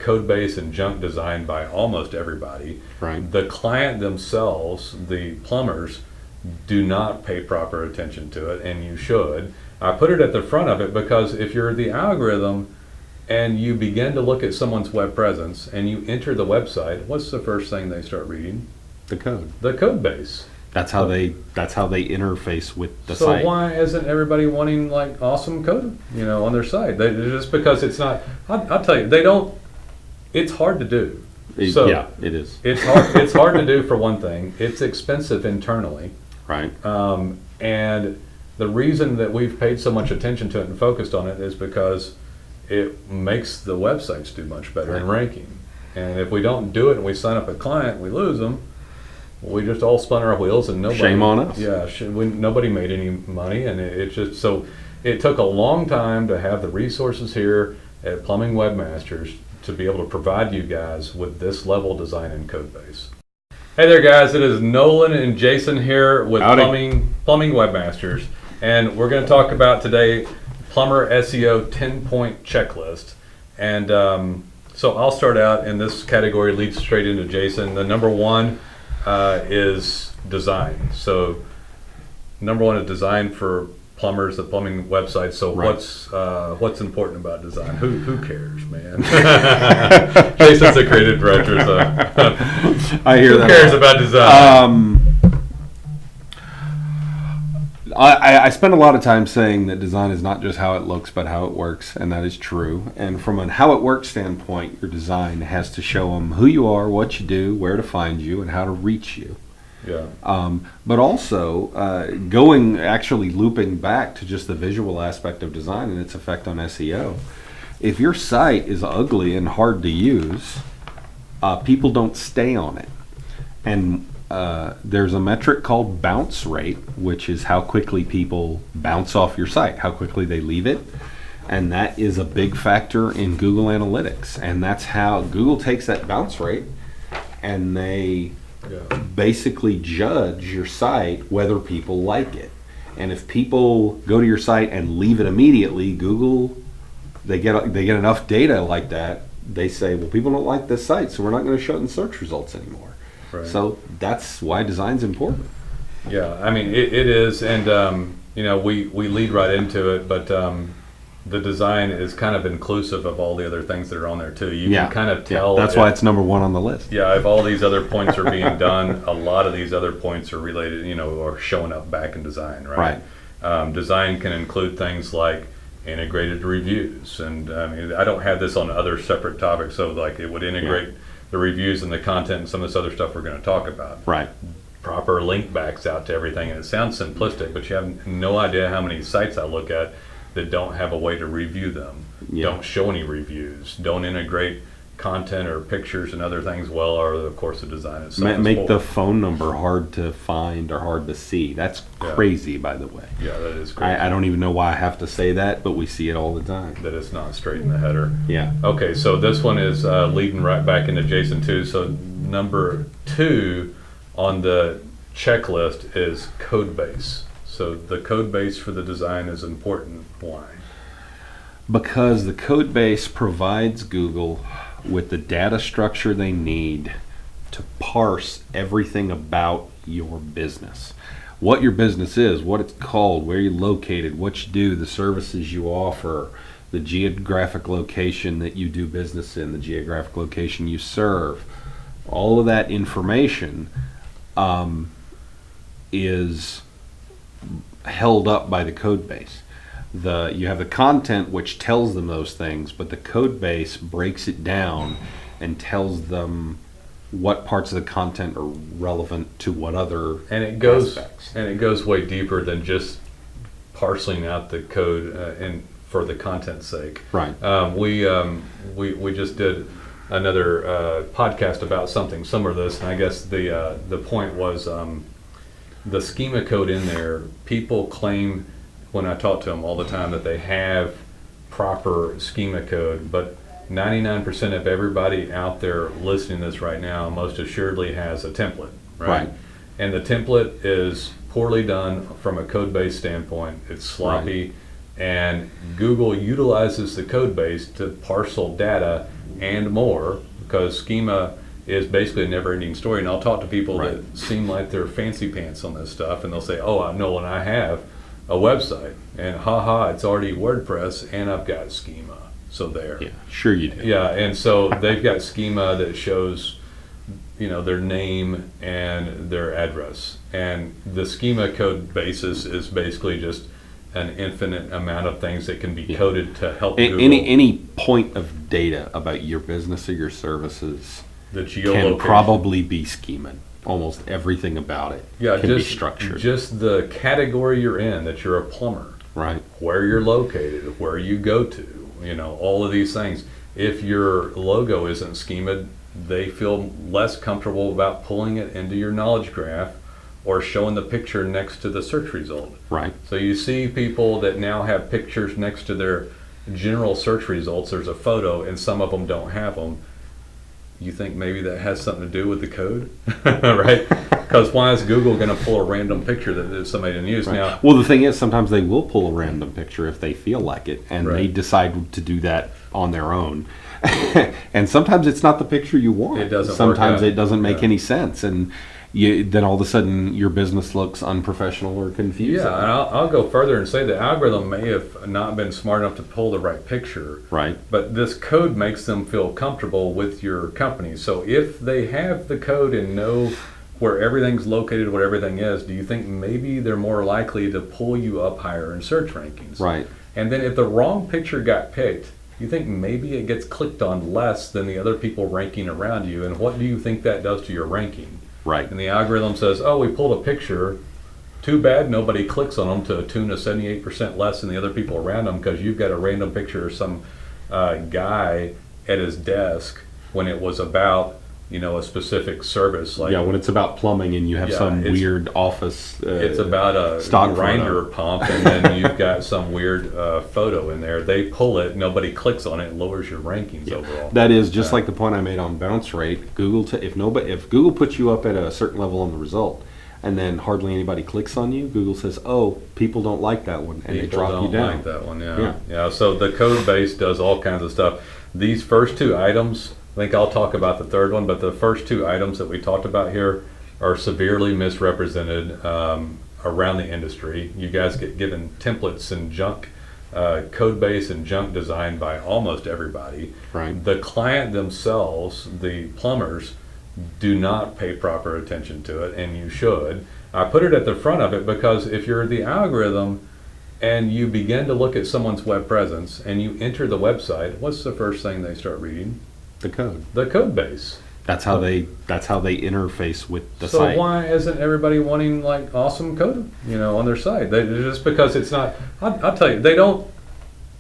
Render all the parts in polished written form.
code base and junk designed by almost everybody. Right. The client themselves, the plumbers, do not pay proper attention to it, and you should. I put it at the front of it because if you're the algorithm and you begin to look at someone's web presence and you enter the website, what's the first thing they start reading? The code. The code base. That's how they interface with the So site. why isn't everybody wanting like awesome code, on their site? Just because it's not. I'll tell you, they don't. It's hard to do. So yeah, it is. It's hard. It's hard to do for one thing. It's expensive internally. Right. And the reason that we've paid so much attention to it and focused on it is because it makes the websites do much better in ranking. And if we don't do it and we sign up a client, we lose them. We just all spun our wheels and nobody. Shame on us. Yeah, nobody made any money, and it just so it took a long time to have the resources here at Plumbing Webmasters to be able to provide you guys with this level design and code base. Hey there, guys! It is Nolen and Jason here with Howdy. Plumbing Webmasters, and we're going to talk about today Plumber SEO 10-point checklist. And so I'll start out, and this category leads straight into Jason. The number one is design. So number one is design for plumbers, the plumbing website. So what's important about design? Who cares, man? Jason's a creative director, so I hear that. Who cares about design? I spend a lot of time saying that design is not just how it looks, but how it works, and that is true. And from a how it works standpoint, your design has to show them who you are, what you do, where to find you, and how to reach you. Yeah. But also, looping back to just the visual aspect of design and its effect on SEO. If your site is ugly and hard to use, people don't stay on it. And there's a metric called bounce rate, which is how quickly people bounce off your site, how quickly they leave it. And that is a big factor in Google Analytics. And that's how Google takes that bounce rate and they basically judge your site whether people like it. And if people go to your site and leave it immediately, Google, they get enough data like that, they say, well, people don't like this site, so we're not going to show it in search results anymore. Right. So that's why design's important. Yeah, I mean it is, and we lead right into it, but the design is kind of inclusive of all the other things that are on there too. You can kind of tell. That's why it's number one on the list. Yeah, if all these other points are being done, a lot of these other points are related, or showing up back in design, right? Design can include things like integrated reviews, and I don't have this on other separate topics, so like it would integrate the reviews and the content and some of this other stuff we're going to talk about. Right. Proper link backs out to everything, and it sounds simplistic, but you have no idea how many sites I look at that don't have a way to review them, don't show any reviews, don't integrate content or pictures and other things well, or of course the design itself. Make the phone number hard to find or hard to see. That's crazy, by the way. Yeah, that is crazy. I don't even know why I have to say that, but we see it all the time. That it's not straight in the header. Yeah. Okay, so this one is leading right back into Jason too. So number 2 on the checklist is code base. So the code base for the design is important. Why? Because the code base provides Google with the data structure they need to parse everything about your business. What your business is, what it's called, where you're located, what you do, the services you offer, the geographic location that you do business in, the geographic location you serve. All of that information is held up by the code base. You have the content which tells them those things, but the code base breaks it down and tells them what parts of the content are relevant to what other aspects. And it goes way deeper than just parceling out the code and for the content's sake. Right. We just did another podcast about something similar to this, and I guess the point was the schema code in there. People claim, when I talk to them all the time, that they have proper schema code, but 99% of everybody out there listening to this right now most assuredly has a template, right? And the template is poorly done from a code base standpoint. It's sloppy, and Google utilizes the code base to parcel data and more, because schema is basically a never-ending story. And I'll talk to people Right. that seem like they're fancy pants on this stuff, and they'll say, "Oh, I know, and I have a website, and haha, it's already WordPress, and I've got schema." So there. Yeah, sure you do. Yeah, and so they've got schema that shows, their name and their address. And the schema code basis is basically just an infinite amount of things that can be coded to help Google. Any point of data about your business or your services The can geolocation. probably be schemaed. Almost everything about it can be structured. Just the category you're in, that you're a plumber, Right. where you're located, where you go to, all of these things. If your logo isn't schemaed, they feel less comfortable about pulling it into your knowledge graph or showing the picture next to the search result. Right. So you see people that now have pictures next to their general search results. There's a photo, and some of them don't have them. You think maybe that has something to do with the code, right? Because why is Google going to pull a random picture that somebody didn't use? Right. Now, Well, the thing is, sometimes they will pull a random picture if they feel like it, and they Right. decide to do that on their own. And sometimes it's not the picture you want. It doesn't work Sometimes out. it doesn't make Yeah. any sense, and then all of a sudden your business looks unprofessional or confusing. yeah, and I'll go further and say the algorithm may have not been smart enough to pull the right picture, Right. but this code makes them feel comfortable with your company. So if they have the code and know where everything's located, what everything is, do you think maybe they're more likely to pull you up higher in search rankings? Right. And then if the wrong picture got picked, you think maybe it gets clicked on less than the other people ranking around you. And what do you think that does to your ranking? Right. And the algorithm says, "Oh, we pulled a picture. Too bad nobody clicks on them to a tune of 78% less than the other people around them, because you've got a random picture of some guy at his desk when it was about, a specific service." Like, Yeah, when it's about plumbing and you have Yeah, some it's- weird office. it's about a stock grinder photo. pump, and then you've got some weird photo in there. They pull it, nobody clicks on it, it lowers your rankings overall. That is just like the point I made on bounce rate. Google, if Google puts you up at a certain level on the result, and then hardly anybody clicks on you, Google says, "Oh, people don't like that one," and they People drop don't you down. like that one, yeah. Yeah. Yeah, so the code base does all kinds of stuff. These first two items, I think I'll talk about the third one, but the first two items that we talked about here are severely misrepresented around the industry. You guys get given templates and junk code base and junk design by almost everybody. Right. The client themselves, the plumbers, do not pay proper attention to it, and you should. I put it at the front of it because if you're the algorithm and you begin to look at someone's web presence and you enter the website, what's the first thing they start reading? The code. The code base. That's how they interface with the So site. why isn't everybody wanting like awesome code, on their site? Just because it's not. I'll tell you, they don't.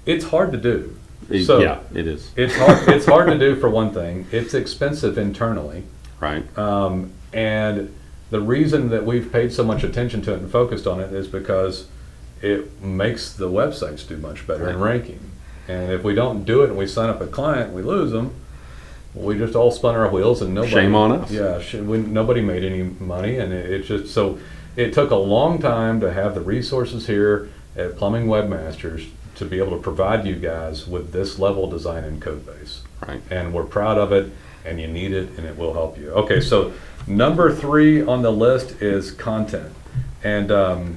It's hard to do. So Yeah, it is. It's hard. It's hard to do for one thing. It's expensive internally. Right. And the reason that we've paid so much attention to it and focused on it is because it makes the websites do much better in ranking. And if we don't do it and we sign up a client, we lose them. We just all spun our wheels and nobody. Shame on us. Yeah, nobody made any money, and it just so it took a long time to have the resources here at Plumbing Webmasters to be able to provide you guys with this level design and code base. Right. And we're proud of it, and you need it, and it will help you. Okay, so number 3 on the list is content. And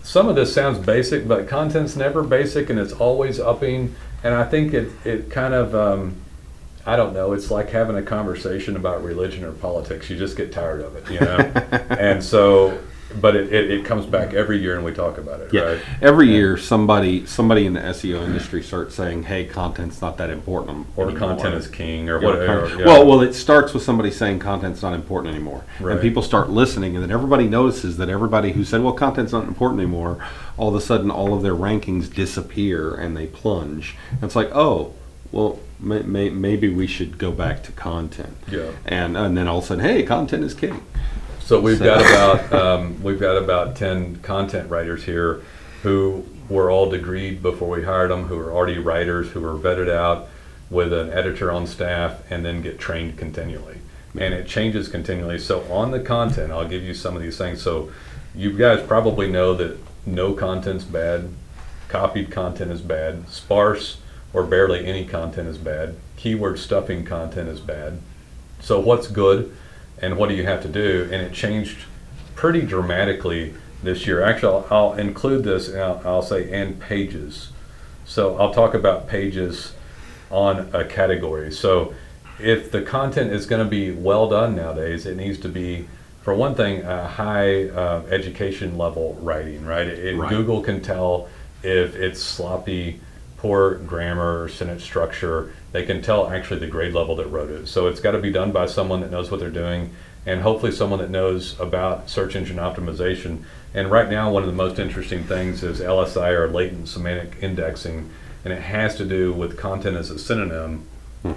some of this sounds basic, but content's never basic, and it's always upping. And I think it kind of, I don't know, it's like having a conversation about religion or politics. You just get tired of it, And so, but it comes back every year, and we talk about it, Yeah. right? Every year, somebody in the SEO industry starts saying, "Hey, content's not that important Or anymore." content is king, or Yeah, whatever. Yeah. Well, it starts with somebody saying content's not important anymore, Right. and people start listening, and then everybody notices that everybody who said, "Well, content's not important anymore," all of a sudden, all of their rankings disappear and they plunge. And it's like, oh, well, maybe we should go back to content. Yeah. And then all of a sudden, hey, content is king. So we've got about 10 content writers here who were all degreed before we hired them, who are already writers, who are vetted out with an editor on staff, and then get trained continually. And it changes continually. So on the content, I'll give you some of these things. So you guys probably know that no content's bad, copied content is bad, sparse or barely any content is bad, keyword stuffing content is bad. So what's good and what do you have to do? And it changed pretty dramatically this year. Actually, I'll include this, and I'll say and pages. So I'll talk about pages on a category. So if the content is going to be well done nowadays, it needs to be, for one thing, a high education level writing, right? Right. Google can tell if it's sloppy, poor grammar or sentence structure. They can tell actually the grade level that wrote it. So it's got to be done by someone that knows what they're doing, and hopefully someone that knows about search engine optimization. And right now, one of the most interesting things is LSI, or latent semantic indexing, and it has to do with content as a synonym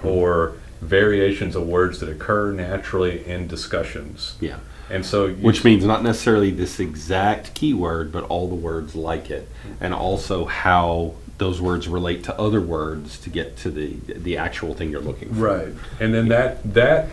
or variations of words that occur naturally in discussions. Yeah. And so, Which means not necessarily this exact keyword, but all the words like it, and also how those words relate to other words to get to the actual thing you're looking for. right. And then that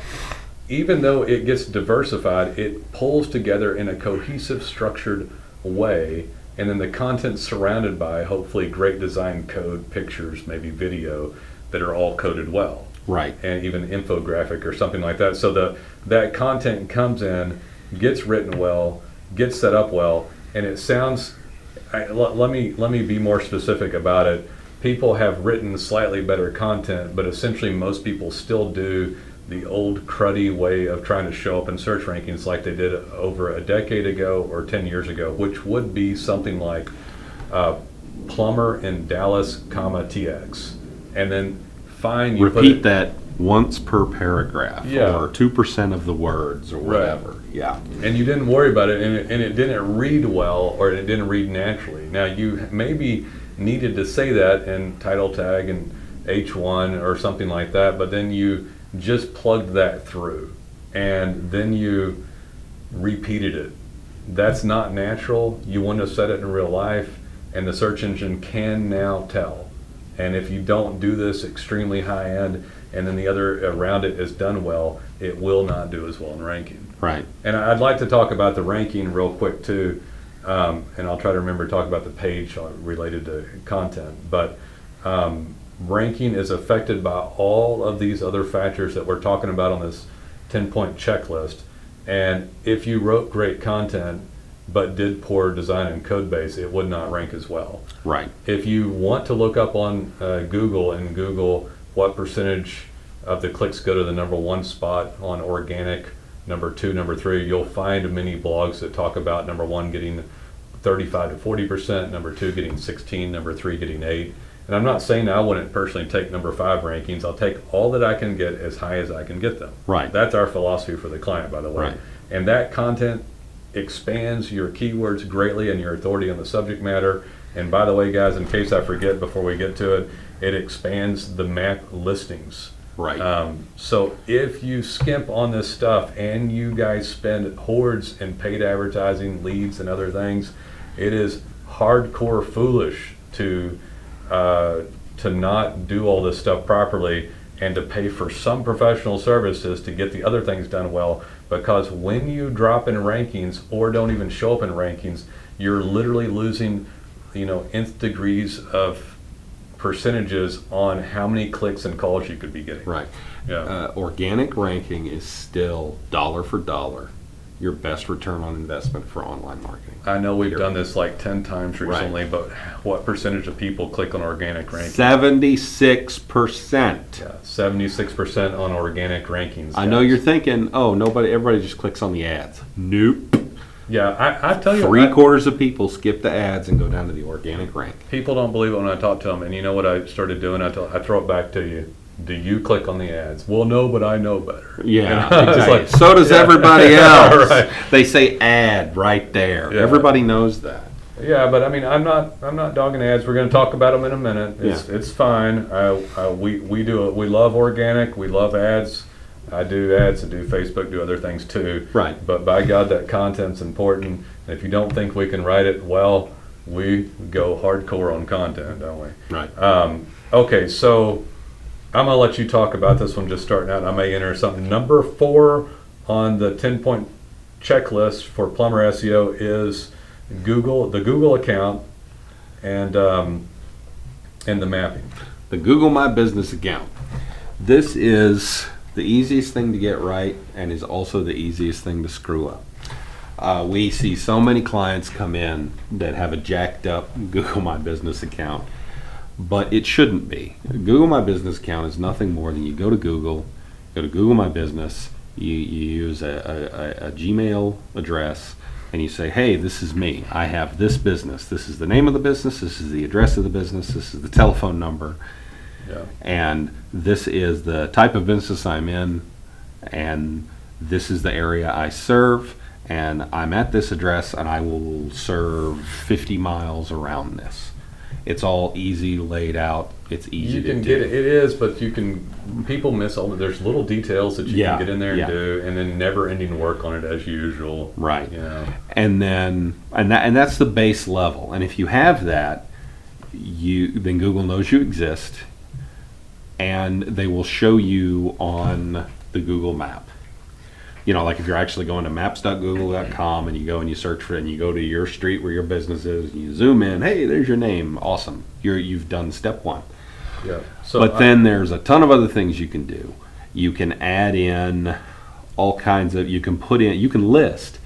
even though it gets diversified, it pulls together in a cohesive, structured way, and then the content surrounded by hopefully great design code, pictures, maybe video that are all coded well. Right. And even infographic or something like that. So that content comes in, gets written well, gets set up well, and it sounds. Let me be more specific about it. People have written slightly better content, but essentially most people still do the old cruddy way of trying to show up in search rankings like they did over a decade ago or 10 years ago, which would be something like plumber in Dallas, TX, and then fine. You Repeat that once per paragraph, Yeah. or 2% of the words, or whatever. Yeah. And you didn't worry about it, and it didn't read well, or it didn't read naturally. Now, you maybe needed to say that in title tag and H1 or something like that, but then you just plugged that through, and then you repeated it. That's not natural. You wouldn't have said it in real life, and the search engine can now tell. And if you don't do this extremely high end, and then the other around it is done well, it will not do as well in ranking. Right. And I'd like to talk about the ranking real quick too, and I'll try to remember to talk about the page related to content. But ranking is affected by all of these other factors that we're talking about on this 10-point checklist. And if you wrote great content but did poor design and code base, it would not rank as well. Right. If you want to look up on Google and Google what percentage of the clicks go to the number one spot on organic, number two, number three, you'll find many blogs that talk about number one getting 35 to 40%, number two getting 16, number three getting 8. And I'm not saying I wouldn't personally take number 5 rankings. I'll take all that I can get as high as I can get them. Right. That's our philosophy for the client, by the way. Right. And that content expands your keywords greatly and your authority on the subject matter. And by the way, guys, in case I forget before we get to it, it expands the map listings. Right. So if you skimp on this stuff and you guys spend hordes in paid advertising, leads, and other things, it is hardcore foolish to not do all this stuff properly and to pay for some professional services to get the other things done well. Because when you drop in rankings or don't even show up in rankings, you're literally losing, nth degrees of percentages on how many clicks and calls you could be getting. Right. Yeah. Organic ranking is still dollar for dollar your best return on investment for online marketing. I know we've done this like 10 times recently, Right. but what percentage of people click on organic rankings? 76%. Yeah, 76% on organic rankings. I know guys. you're thinking, oh, everybody just clicks on the ads. Nope. Yeah, I tell you, Three-quarters of people skip the ads and go down to the organic rank. people don't believe it when I talk to them. And you know what I started doing? I throw it back to you. Do you click on the ads? Well, no, but I know better. Yeah, And it's exactly. like, So does everybody else. Right. They say ad right there. Yeah. Everybody knows that. Yeah, but I mean, I'm not dogging ads. We're going to talk about them in a minute. It's fine. We do it. We love organic. We love ads. I do ads. I do Facebook. Do other things too. Right. But by God, that content's important. And if you don't think we can write it well, we go hardcore on content, don't we? Right. Okay, so I'm gonna let you talk about this one just starting out. I may enter something. Number 4 on the 10-point checklist for Plumber SEO is the Google account, and the mapping. The Google My Business account. This is the easiest thing to get right and is also the easiest thing to screw up. We see so many clients come in that have a jacked up Google My Business account, but it shouldn't be. Google My Business account is nothing more than you go to Google My Business, you use a Gmail address, and you say, hey, this is me. I have this business. This is the name of the business. This is the address of the business. This is the telephone number. Yeah. And this is the type of business I'm in, and this is the area I serve, and I'm at this address, and I will serve 50 miles around this. It's all easy laid out. It's easy You to can do. get it. It is, but people miss all. There's little details that you Yeah, can get in there and yeah. do, and then never-ending work on it as usual. Right. You know. And that's the base level. And if you have that, then Google knows you exist, and they will show you on the Google map. You know, like if you're actually going to maps.google.com and you go and you search for it and you go to your street where your business is and you zoom in, hey, there's your name. Awesome. You've done step one. Yeah. So But then there's a ton of other things you can do. You can add in all kinds of, you can list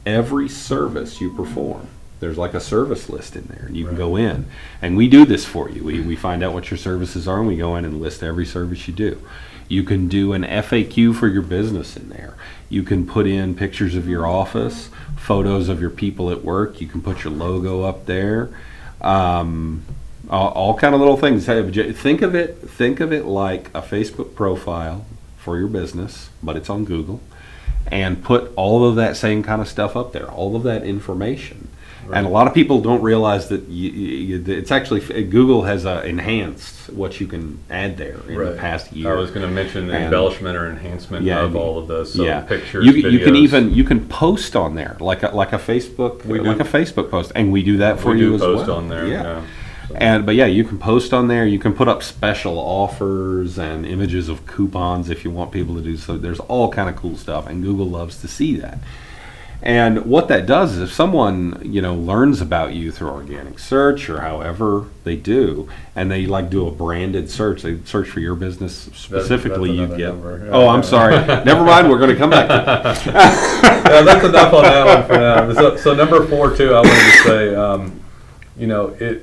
every service you perform. There's like a service list in there, and you can go in. And we do this for you. We find out what your services are, and we go in and list every service you do. You can do an FAQ for your business in there. You can put in pictures of your office, photos of your people at work. You can put your logo up there. All kind of little things. Think of it like a Facebook profile for your business, but it's on Google, and put all of that same kind of stuff up there, all of that information. Right. And a lot of people don't realize that it's actually, Google has enhanced what you can add there in the past year. I was going to mention the embellishment or enhancement of all of this. So pictures, videos. You can post on there like a Facebook a Facebook post, and we do that for you as well. We do post on there. Yeah. So. You can post on there. You can put up special offers and images of coupons if you want people to do so. There's all kind of cool stuff, and Google loves to see that. And what that does is if someone, learns about you through organic search or however they do, and they do a branded search, they search for your business specifically, you get. Number. Oh, I'm sorry. Never mind. We're going to come back to that. That's enough on that one for now. So number 4 too, I wanted to say,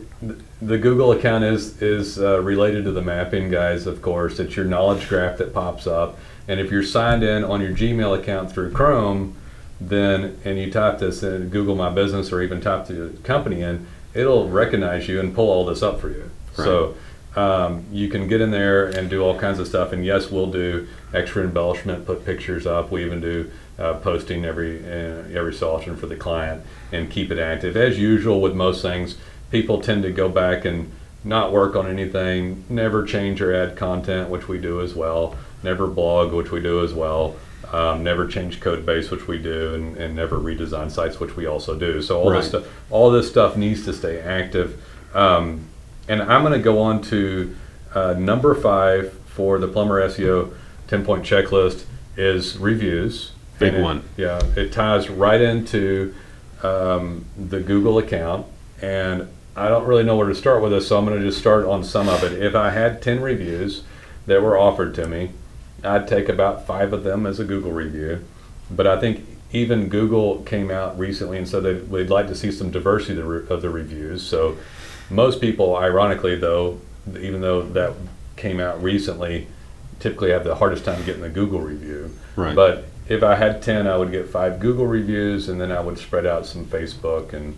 the Google account is related to the mapping guys, of course. It's your knowledge graph that pops up, and if you're signed in on your Gmail account through Chrome, and you type this in Google My Business or even type the company in, it'll recognize you and pull all this up for you. Right. So you can get in there and do all kinds of stuff. And yes, we'll do extra embellishment, put pictures up. We even do posting every so often for the client and keep it active. As usual with most things, people tend to go back and not work on anything, never change or add content, which we do as well, never blog, which we do as well. Never change code base, which we do, and never redesign sites, which we also do. So all this stuff needs to stay active. And I'm going to go on to number 5 for the Plumber SEO 10-point checklist is reviews. Big one. It ties right into the Google account, and I don't really know where to start with this, so I'm going to just start on some of it. If I had 10 reviews that were offered to me, I'd take about 5 of them as a Google review. But I think even Google came out recently and said they'd like to see some diversity of the reviews. So most people, ironically though, even though that came out recently, typically have the hardest time getting the Google review. Right. But if I had 10, I would get 5 Google reviews, and then I would spread out some Facebook and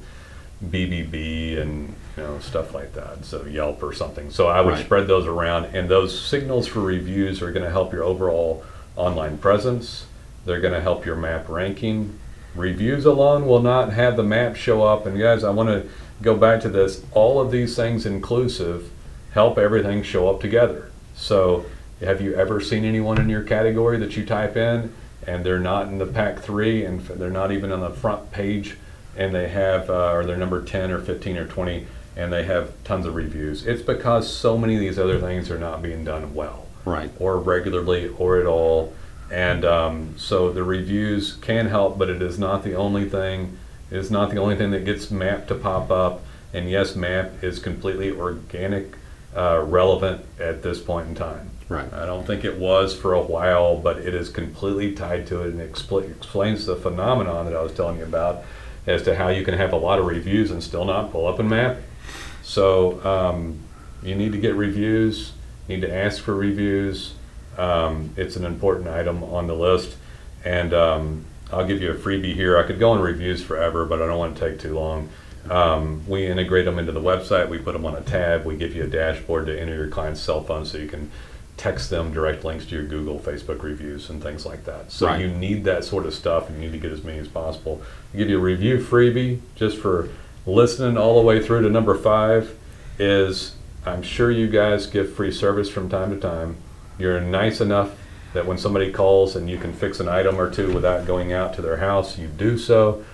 BBB and stuff like that, so Yelp or something. So I would spread those around, and those signals for reviews are going to help your overall online presence. They're going to help your map ranking. Reviews alone will not have the map show up, and guys, I want to go back to this. All of these things inclusive help everything show up together. So have you ever seen anyone in your category that you type in and they're not in the pack 3 and they're not even on the front page, and they have or they're number 10 or 15 or 20 and they have tons of reviews? It's because so many of these other things are not being done well, or regularly, or at all. And so the reviews can help, but it is not the only thing. It is not the only thing that gets map to pop up. And yes, map is completely organic, relevant at this point in time. Right. I don't think it was for a while, but it is completely tied to it and explains the phenomenon that I was telling you about as to how you can have a lot of reviews and still not pull up and map. So you need to get reviews, you need to ask for reviews. It's an important item on the list. And I'll give you a freebie here. I could go on reviews forever, but I don't want to take too long. We integrate them into the website. We put them on a tab. We give you a dashboard to enter your client's cell phone so you can text them direct links to your Google, Facebook reviews and things like that. So Right. you need that sort of stuff, and you need to get as many as possible. We give you a review freebie just for listening all the way through to number 5 is I'm sure you guys give free service from time to time. You're nice enough that when somebody calls and you can fix an item or two without going out to their house, you do so.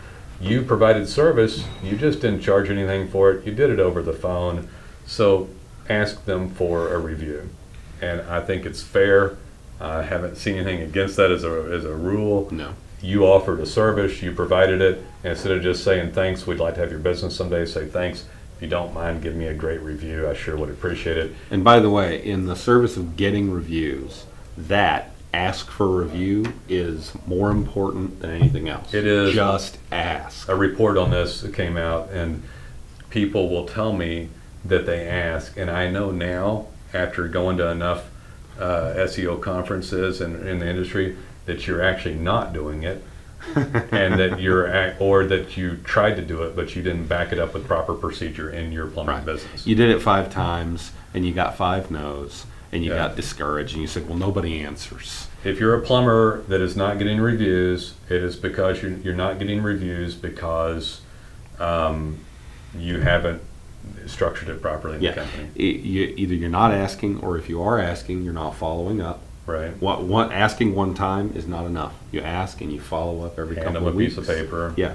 You provided service, you just didn't charge anything for it, you did it over the phone, so ask them for a review. And I think it's fair. I haven't seen anything against that as a rule. No. You offered a service, you provided it, and instead of just saying thanks, we'd like to have your business someday, say thanks. If you don't mind, give me a great review, I sure would appreciate it. And by the way, in the service of getting reviews, that ask for review is more important than anything else. It is. Just ask. A report on this came out, and people will tell me that they ask, and I know now, after going to enough SEO conferences and in the industry, that you're actually not doing it, and that or that you tried to do it, but you didn't back it up with proper procedure in your plumbing Right. business. You did it 5 times, and you got 5 no's, and you Yeah. got discouraged, and you said, well, nobody answers. If you're a plumber that is not getting reviews, it is because you're not getting reviews because you haven't structured it properly in the company. Either you're not asking, or if you are asking, you're not following up. Right. Asking one time is not enough. You ask and you follow up every Hand them couple a of weeks. piece of paper. Yeah.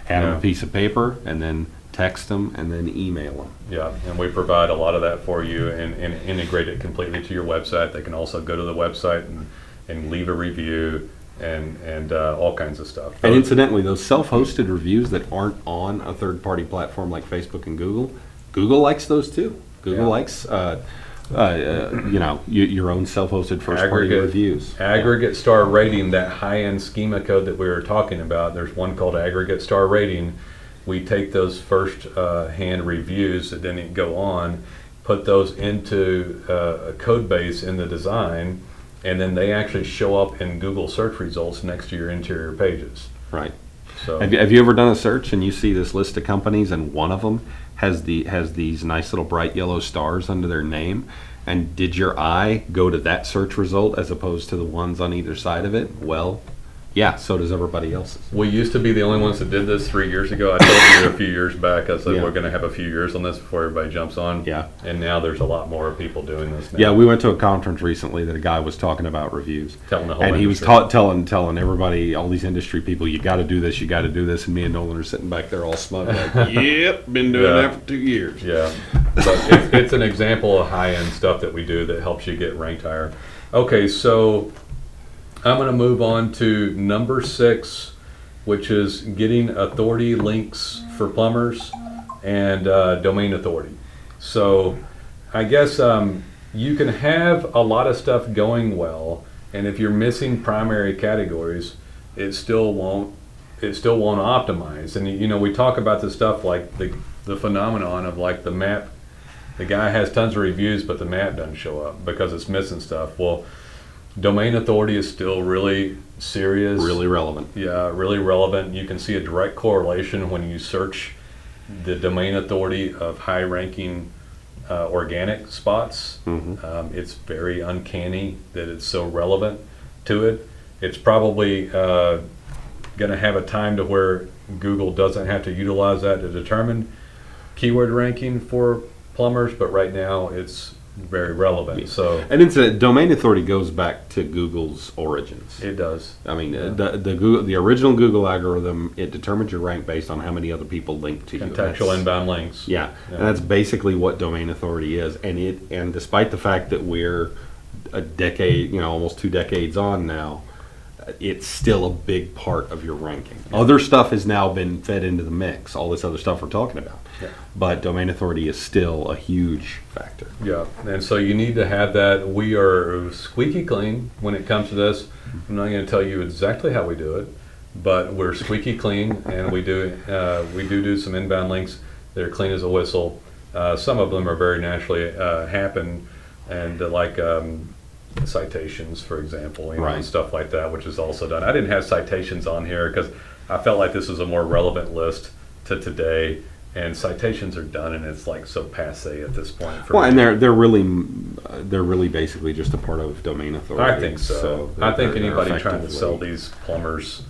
Hand them Yeah. a piece of paper, and then text them, and then email them. Yeah, and we provide a lot of that for you and integrate it completely to your website. They can also go to the website and leave a review and all kinds of stuff. And incidentally, those self-hosted reviews that aren't on a third-party platform like Facebook and Google, Google likes those too. Google Yeah. likes, your own self-hosted first-party reviews. Aggregate star rating, that high-end schema code that we were talking about, there's one called aggregate star rating. We take those first-hand reviews that didn't go on, put those into a code base in the design, and then they actually show up in Google search results next to your interior pages. Right. So Have you ever done a search and you see this list of companies and one of them has these nice little bright yellow stars under their name? And did your eye go to that search result as opposed to the ones on either side of it? Well, yeah, so does everybody else's. we used to be the only ones that did this 3 years ago. I told you a few years back, I said Yeah. we're going to have a few years on this before everybody jumps on. Yeah. And now there's a lot more people doing this now. Yeah, we went to a conference recently that a guy was talking about reviews. Telling the whole And he was industry. telling everybody, all these industry people, you got to do this, you got to do this. And me and Nolen are sitting back there all smug, like, yep, been doing Yeah. that for 2 years. Yeah, but it's an example of high-end stuff that we do that helps you get ranked higher. Okay, so I'm going to move on to number 6, which is getting authority links for plumbers and domain authority. So I guess you can have a lot of stuff going well, and if you're missing primary categories, it still won't optimize. And we talk about the stuff like the phenomenon of like the map. The guy has tons of reviews, but the map doesn't show up because it's missing stuff. Well, domain authority is still really serious. Really relevant. Yeah, really relevant. You can see a direct correlation when you search the domain authority of high-ranking organic spots. Mhm. It's very uncanny that it's so relevant to it. It's probably going to have a time to where Google doesn't have to utilize that to determine keyword ranking for plumbers, but right now it's very relevant. So And domain authority goes back to Google's origins. it does. I mean, the original Google algorithm, it determines your rank based on how many other people link to you. Contextual That's- inbound links. Yeah, and that's basically what domain authority is. And despite the fact that we're a decade, almost 2 decades on now, it's still a big part of your ranking. Other stuff has now been fed into the mix, all this other stuff we're talking about. Yeah. But domain authority is still a huge factor. Yeah, and so you need to have that. We are squeaky clean when it comes to this. I'm not going to tell you exactly how we do it, but we're squeaky clean, and we do some inbound links. They're clean as a whistle. Some of them are very naturally happen, and citations, for example, Right. and stuff like that, which is also done. I didn't have citations on here because I felt like this was a more relevant list to today. And citations are done, and it's like so passe at this point. Well, and they're really basically just a part of domain authority. I think so. I think anybody trying to sell these plumbers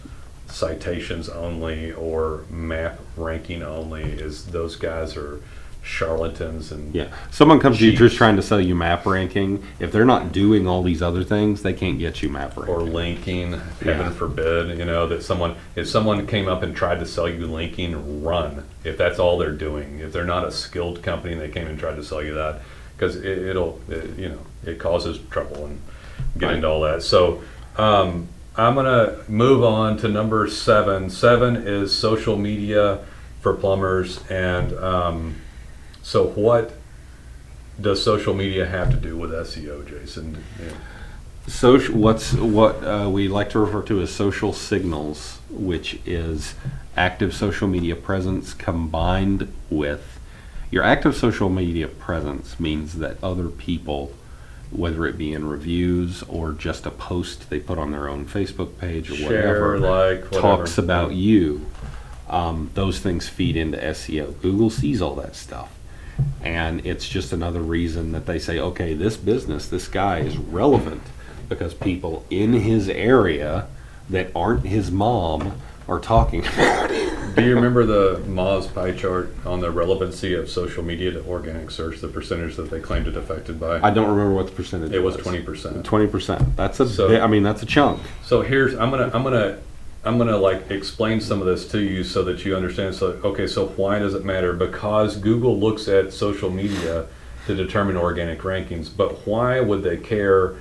citations only or map ranking only those guys are charlatans. And yeah, someone comes to you cheats. just trying to sell you map ranking. If they're not doing all these other things, they can't get you map ranking. Or linking, Yeah. heaven forbid, that if someone came up and tried to sell you linking, run. If that's all they're doing, if they're not a skilled company and they came and tried to sell you that, because it causes trouble and get Right. into all that. So I'm gonna move on to number 7. 7 is social media for plumbers, and so what does social media have to do with SEO, Jason? Yeah. What we like to refer to as social signals, which is active social media presence combined with your active social media presence means that other people, whether it be in reviews or just a post they put on their own Facebook page or Share, whatever, whatever. talks about you. Those things feed into SEO. Google sees all that stuff. And it's just another reason that they say, okay, this guy is relevant because people in his area that aren't his mom are talking about it. Do you remember the Moz pie chart on the relevancy of social media to organic search, the percentage that they claimed it affected by? I don't remember what the percentage It was 20%. 20%. That's a So- that's a chunk. So I'm gonna like explain some of this to you so that you understand. So why does it matter? Because Google looks at social media to determine organic rankings, but why would they care?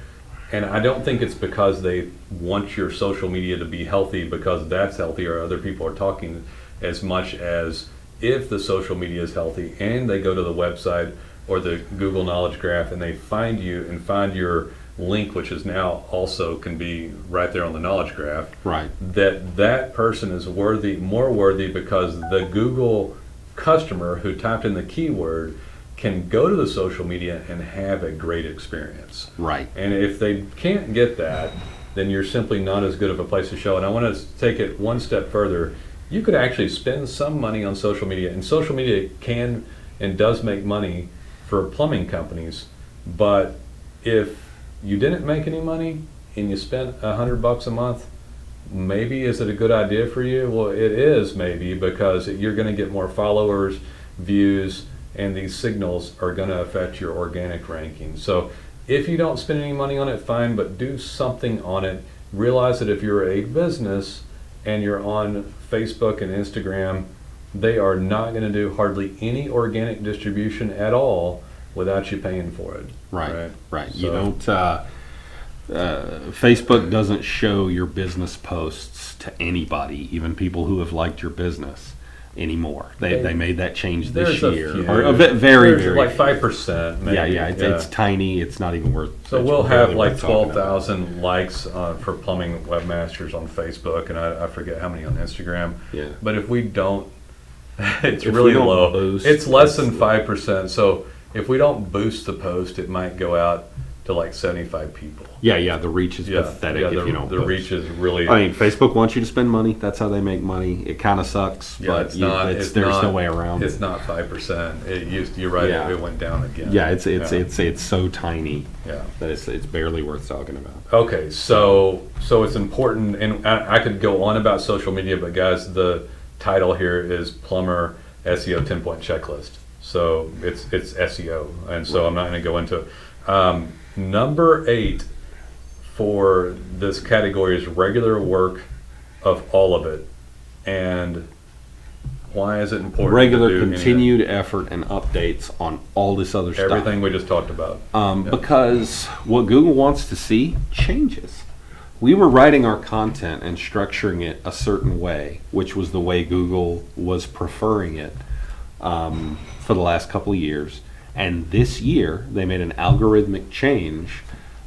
And I don't think it's because they want your social media to be healthy because that's healthy or other people are talking, as much as if the social media is healthy and they go to the website or the Google Knowledge Graph and they find you and find your link, which is now also can be right there on the Knowledge Graph, Right. that person is more worthy because the Google customer who typed in the keyword can go to the social media and have a great experience. Right. And if they can't get that, then you're simply not as good of a place to show. And I want to take it one step further. You could actually spend some money on social media, and social media can and does make money for plumbing companies. But if you didn't make any money and you spent $100 a month, maybe is it a good idea for you? Well, it is maybe, because you're going to get more followers, views, and these signals are going to affect your organic ranking. So if you don't spend any money on it, fine, but do something on it. Realize that if you're a business and you're on Facebook and Instagram, they are not going to do hardly any organic distribution at all without you paying for it. Right. So- You don't. Facebook doesn't show your business posts to anybody, even people who have liked your business, anymore. They made that change this There's a year, few. or a bit very There's like few. 5%. Maybe. Yeah. It's tiny. It's not even worth. So it's we'll barely have worth like talking about. 12,000 likes for Plumbing Webmasters on Facebook, and I forget how many on Instagram. Yeah. But if we don't, it's If really we don't low. boost, It's less it's than 5%. So if we don't boost the post, it might go out to like 75 people. Yeah. The reach is pathetic if you don't. The post. reach is really. I mean, Facebook wants you to spend money. That's how they make money. It kind of sucks, yeah, but there's no way around It's it. not 5%. It used. You're right. Yeah. It went down again. Yeah, it's so tiny Yeah. that it's barely worth talking about. Okay, so it's important, and I could go on about social media, but guys, the title here is Plumber SEO 10-point checklist. So it's SEO, and so I'm not going to go into it. Number 8 for this category is regular work of all of it, and why is it important? Regular, to do any of it? continued effort and updates on all this other stuff. Everything we just talked about. Yeah. Because what Google wants to see changes. we were writing our content and structuring it a certain way, which was the way Google was preferring it for the last couple of years. And this year, they made an algorithmic change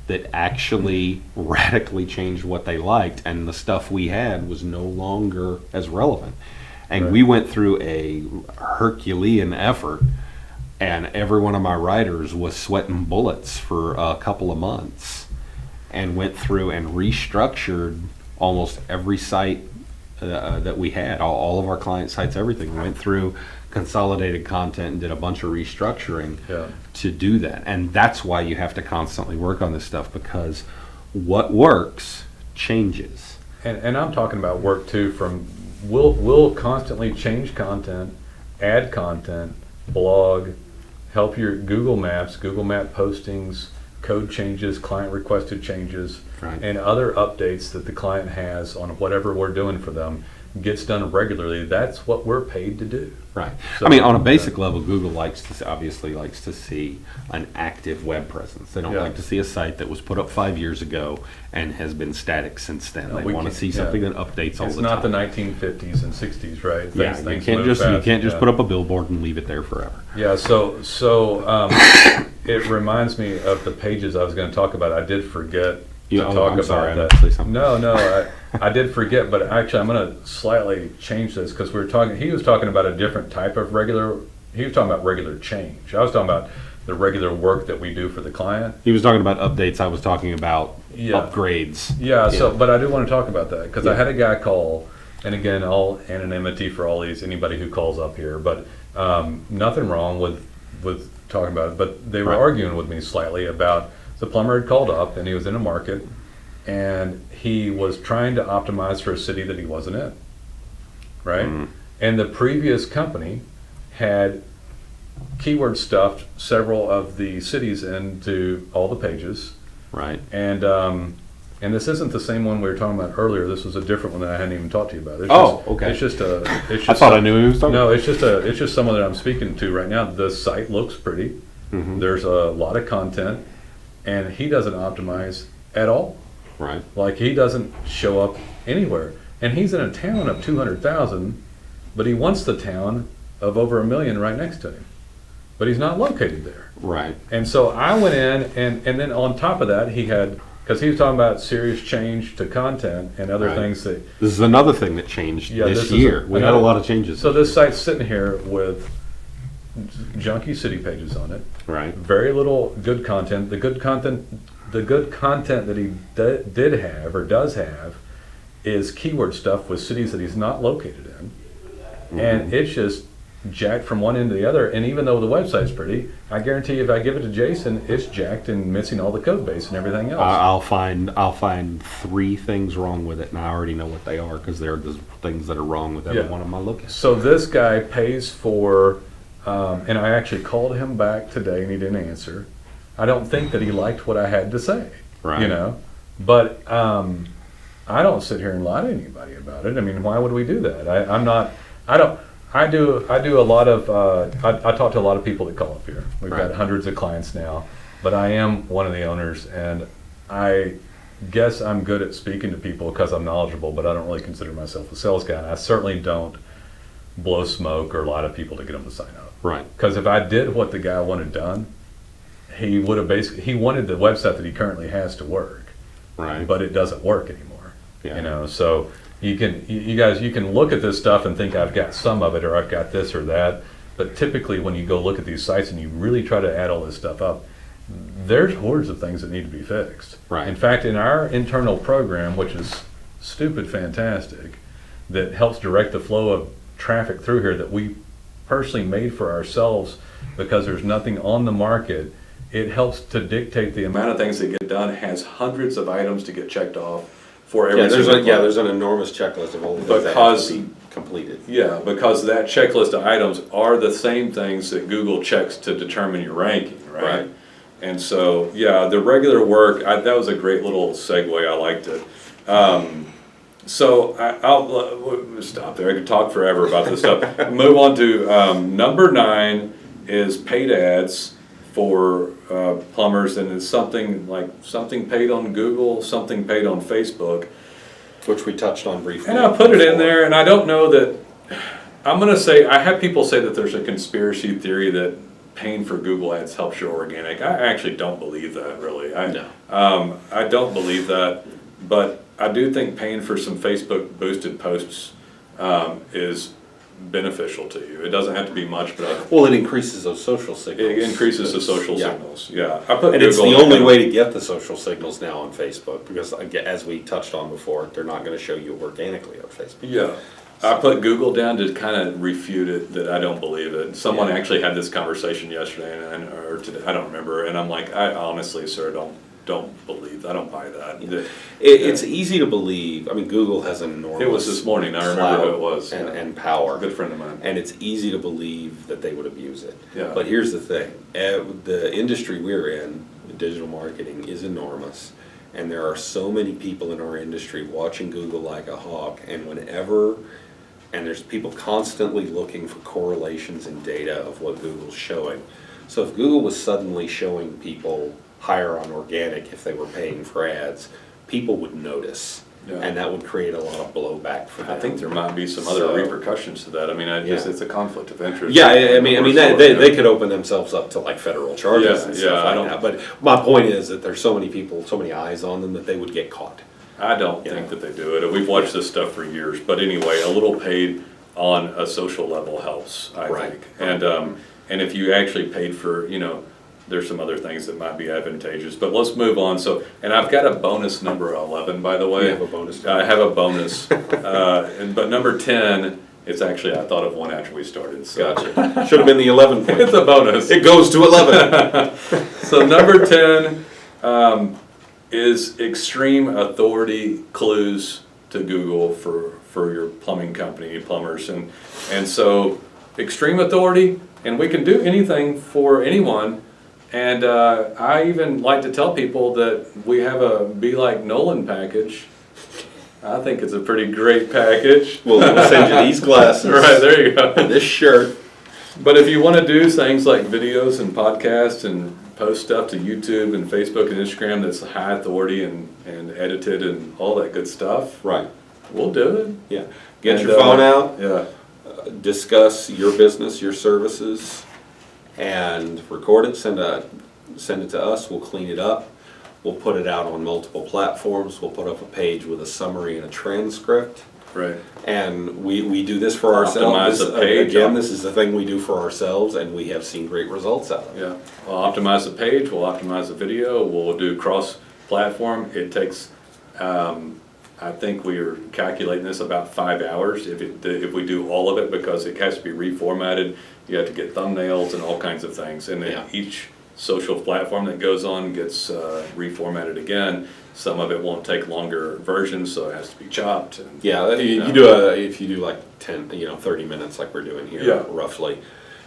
that actually radically changed what they liked, and the stuff we had was no longer as relevant. And Right. we went through a Herculean effort, and every one of my writers was sweating bullets for a couple of months, and went through and restructured almost every site that we had, all of our client sites, everything. We went through, consolidated content, and did a bunch of restructuring to do that. And that's why you have to constantly work on this stuff, because what works changes. And I'm talking about work too. From we'll constantly change content, add content, blog, help your Google Maps, Google Map postings, code changes, client requested changes, Right. and other updates that the client has on whatever we're doing for them gets done regularly. That's what we're paid to do. Right. So, I mean, on a basic level, Google obviously likes to see an active web presence. They don't Yeah. like to see a site that was put up 5 years ago and has been static since then. No, They we want to can't- see something yeah. that updates all It's the not the time. 1950s and 60s, right? Yeah, Things you can't move fast. just Yeah. put up a billboard and leave it there forever. Yeah, so it reminds me of the pages I was going to talk about. I did forget to talk I'm about sorry, I that. meant to say something. No, I did forget, but actually I'm going to slightly change this because he was talking about a different type of he was talking about regular change. I was talking about the regular work that we do for the client. He was talking about updates. I was talking about Yeah. upgrades. Yeah, but I do want to talk about that because I Yeah. had a guy call, and again, all anonymity for anybody who calls up here, but nothing wrong with talking about it. But they were Right. arguing with me slightly about the plumber had called up and he was in a market and he was trying to optimize for a city that he wasn't in, right? Mhm. And the previous company had keyword stuffed several of the cities into all the pages. Right. And this isn't the same one we were talking about earlier. This was a different one that I hadn't even talked to you about. It's Okay. It's just I thought I knew who he was talking No, it's just someone that I'm speaking to right now. The site looks pretty. Mhm. There's a lot of content, and he doesn't optimize at all. Right. Like he doesn't show up anywhere, and he's in a town of 200,000, but he wants the town of over 1 million right next to him, but he's not located there. Right. And so I went in, and then on top of that, because he was talking about serious change to content and other Right. things that. This is another thing that changed Yeah, this this is year. We had a another- lot of changes. So this site's sitting here with junky city pages on it, Right. very little good content. The good content that he did have or does have is keyword stuff with cities that he's not located in, and it's just jacked from one end to the other. And even though the website's pretty, I guarantee you if I give it to Jason, it's jacked and missing all the code base and everything else. I'll find 3 things wrong with it, and I already know what they are because they're the things that are wrong with every Yeah. one of my lookings. So this guy pays for, and I actually called him back today and he didn't answer. I don't think that he liked what I had to say, Right. you know, but I don't sit here and lie to anybody about it. I mean, why would we do that? I do a lot of, I talk to a lot of people that call up here. We've got Right. hundreds of clients now, but I am one of the owners, and I guess I'm good at speaking to people because I'm knowledgeable, but I don't really consider myself a sales guy. And I certainly don't blow smoke or lie to people to get them to sign up. Right. Because if I did what the guy wanted done, he would have he wanted the website that he currently has to work, Right. but it doesn't work anymore. Yeah. You know, so you guys can look at this stuff and think I've got some of it or I've got this or that, but typically when you go look at these sites and you really try to add all this stuff up, there's hordes of things that need to be fixed. Right. In fact, in our internal program, which is stupid fantastic, that helps direct the flow of traffic through here that we personally made for ourselves because there's nothing on the market, it helps to dictate the amount of things that get done. It has hundreds of items to get checked off for every single client. there's an enormous checklist of all the things that have to be completed. Yeah, because that checklist of items are the same things that Google checks to determine your ranking, right? Right. And so, yeah, the regular work, that was a great little segue. I liked it. So I'll stop there. I could talk forever about this stuff. Move on to number 9 is paid ads, for plumbers, and it's something paid on Google, something paid on Facebook. Which we touched on briefly. And I put it in there, and I don't know that, I'm going to say, I have people say that there's a conspiracy theory that paying for Google ads helps your organic. I actually don't believe that, really. I don't believe that, but I do think paying for some Facebook boosted posts is beneficial to you. It doesn't have to be much, but Well, it increases those social signals. it increases the social signals. Yeah, I And put it's Google the in only there. way to get the social signals now on Facebook, because as we touched on before, they're not going to show you organically on Facebook. Yeah. I put Google down to kind of refute it, that I don't believe it. Someone Yeah. actually had this conversation yesterday, or today, I don't remember, and I'm like, I honestly, sir, don't believe, I don't buy that. It's easy to believe. I mean, Google has an enormous. It was this morning, I remember who it clout was. and power. A good friend of mine. And it's easy to believe that they would abuse it. Yeah. But here's the thing, the industry we're in, digital marketing, is enormous. And there are so many people in our industry watching Google like a hawk, and there's people constantly looking for correlations in data of what Google's showing. So if Google was suddenly showing people higher on organic if they were paying for ads, people would notice. Yeah. And that would create a lot of blowback for them. I think there might be some other So- repercussions to that. I mean, it's a conflict of interest. Yeah, I mean, they could open themselves up to like federal charges and stuff I like that. But my point is that there's so many people, so many eyes on them that they would get caught. I don't think that they do it. We've watched this stuff for years. But anyway, a little paid on a social level helps, I Right. think. And if you actually paid for, there's some other things that might be advantageous. But let's move on. So, and I've got a bonus number 11, by the way. You have a bonus? I have a bonus. But number 10, it's actually, I thought of one after we started. So. Gotcha. Should have been the 11 point. It's a bonus. It goes to 11. So number 10 is extreme authority clues to Google for your plumbing company, plumbers. And so extreme authority, and we can do anything for anyone. And I even like to tell people that we have a Be Like Nolen package. I think it's a pretty great package. We'll send you these glasses. Right, there you go. This shirt. But if you want to do things like videos and podcasts and post stuff to YouTube and Facebook and Instagram that's high authority and edited and all that good stuff, Right. we'll do it. Yeah. Get And, your phone out. Yeah. Discuss your business, your services, and record it. Send it to us. We'll clean it up. We'll put it out on multiple platforms. We'll put up a page with a summary and a transcript. Right. And we do this for Optimize ourselves. the page. Again, this is the thing we do for ourselves, and we have seen great results out of it. Yeah. We'll optimize the page. We'll optimize the video. We'll do cross-platform. It takes, I think we are calculating this about 5 hours if we do all of it, because it has to be reformatted. You have to get thumbnails and all kinds of things. And then each social platform that goes on gets reformatted again. Some of it won't take longer versions, so it has to be chopped. And, Yeah, if you do like 10, 30 minutes like we're doing here, roughly,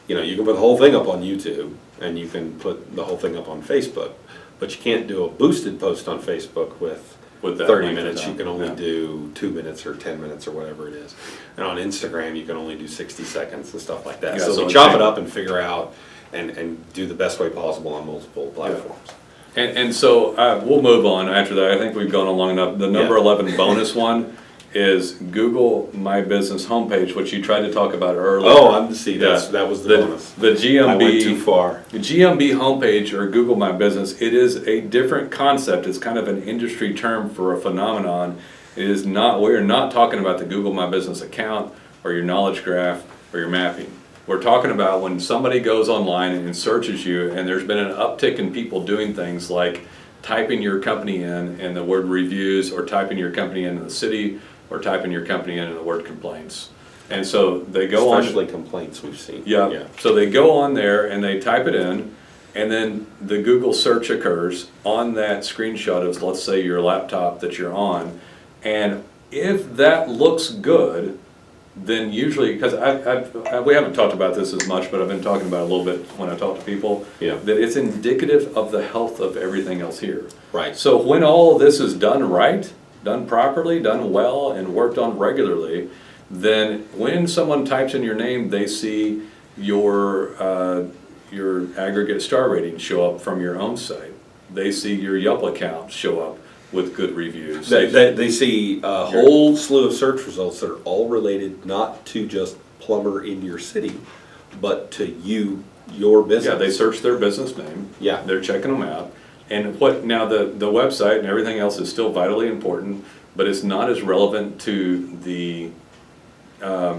you can put the whole thing up on YouTube, and you can put the whole thing up on Facebook, but you can't do a boosted post on Facebook with that 30 length of minutes. time. You can only do 2 minutes or 10 minutes or whatever it is. And on Instagram, you can only do 60 seconds and stuff like that. Yeah, so so we it's chop like- it up and figure out and do the best way possible on multiple platforms. And so we'll move on after that. I think we've gone on long enough. The number 11 bonus one is Google My Business homepage, which you tried to talk about earlier. Oh, that was the bonus. The GMB. I went too far. The GMB homepage, or Google My Business, it is a different concept. It's kind of an industry term for a phenomenon. It is not. We're not talking about the Google My Business account or your knowledge graph or your mapping. We're talking about when somebody goes online and searches you, and there's been an uptick in people doing things like typing your company in and the word reviews, or typing your company in the city, or typing your company in and the word complaints. And so they go on. Especially complaints we've seen. Yeah. So they go on there and they type it in, and then the Google search occurs on that screenshot of, let's say, your laptop that you're on. And if that looks good, then usually, because we haven't talked about this as much, but I've been talking about it a little bit when I talk to people, that it's indicative of the health of everything else here. Right. So when all this is done right, done properly, done well, and worked on regularly, then when someone types in your name, they see your your aggregate star ratings show up from your own site. They see your Yelp account show up with good reviews. They see a whole slew of search results that are all related not to just plumber in your city, but to you, your business. Yeah, they search their business name. Yeah. They're checking them out. And what now the website and everything else is still vitally important, but it's not as relevant to the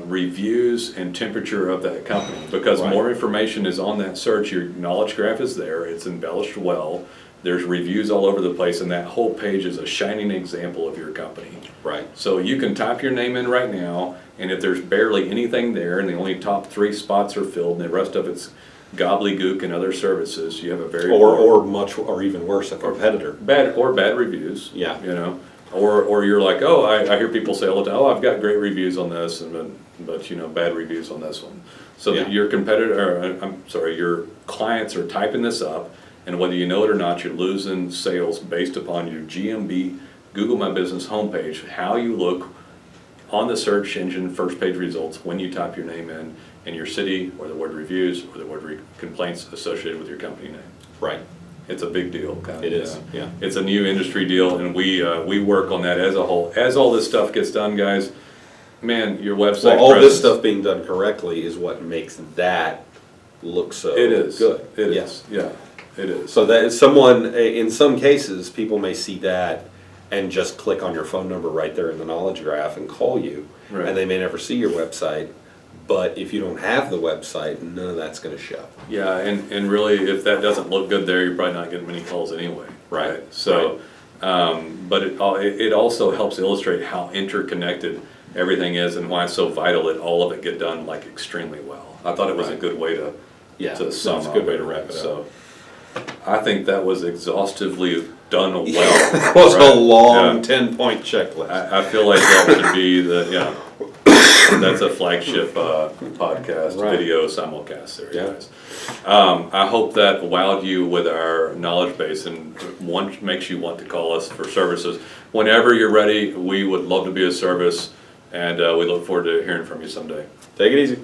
reviews and temperature of that company, because Right. more information is on that search. Your knowledge graph is there. It's embellished well. There's reviews all over the place, and that whole page is a shining example of your company. Right. So you can type your name in right now, and if there's barely anything there, and the only top 3 spots are filled, and the rest of it's gobbledygook and other services, you have a very Or even worse, a competitor. bad reviews. Yeah. You know, or you're like, oh, I hear people say all the time, oh, I've got great reviews on this, but you know, bad reviews on this one. So that your your clients are typing this up, and whether you know it or not, you're losing sales based upon your GMB Google My Business homepage, how you look on the search engine first page results when you type your name in, and your city, or the word reviews, or the word complaints associated with your company name. Right. It's a big deal. It is, yeah. It's a new industry deal, and we work on that as a whole. As all this stuff gets done, guys, man, your website. Well, all this stuff being done correctly is what makes that look so It is good. It is. Yeah, it is. So that someone, in some cases, people may see that and just click on your phone number right there in the knowledge graph and call you, Right. and they may never see your website. But if you don't have the website, none of that's going to show. Yeah, and really, if that doesn't look good there, you're probably not getting many calls anyway. Right. So, but it also helps illustrate how interconnected everything is and why it's so vital that all of it get done like extremely well. I thought it was a good way to sum that's up. a good way to wrap it up. So, I think that was exhaustively done well. It was a long 10-point checklist. I feel like that should be that's a flagship podcast video simulcast there, guys. I hope that wowed you with our knowledge base and makes you want to call us for services. Whenever you're ready, we would love to be of service, and we look forward to hearing from you someday. Take it easy.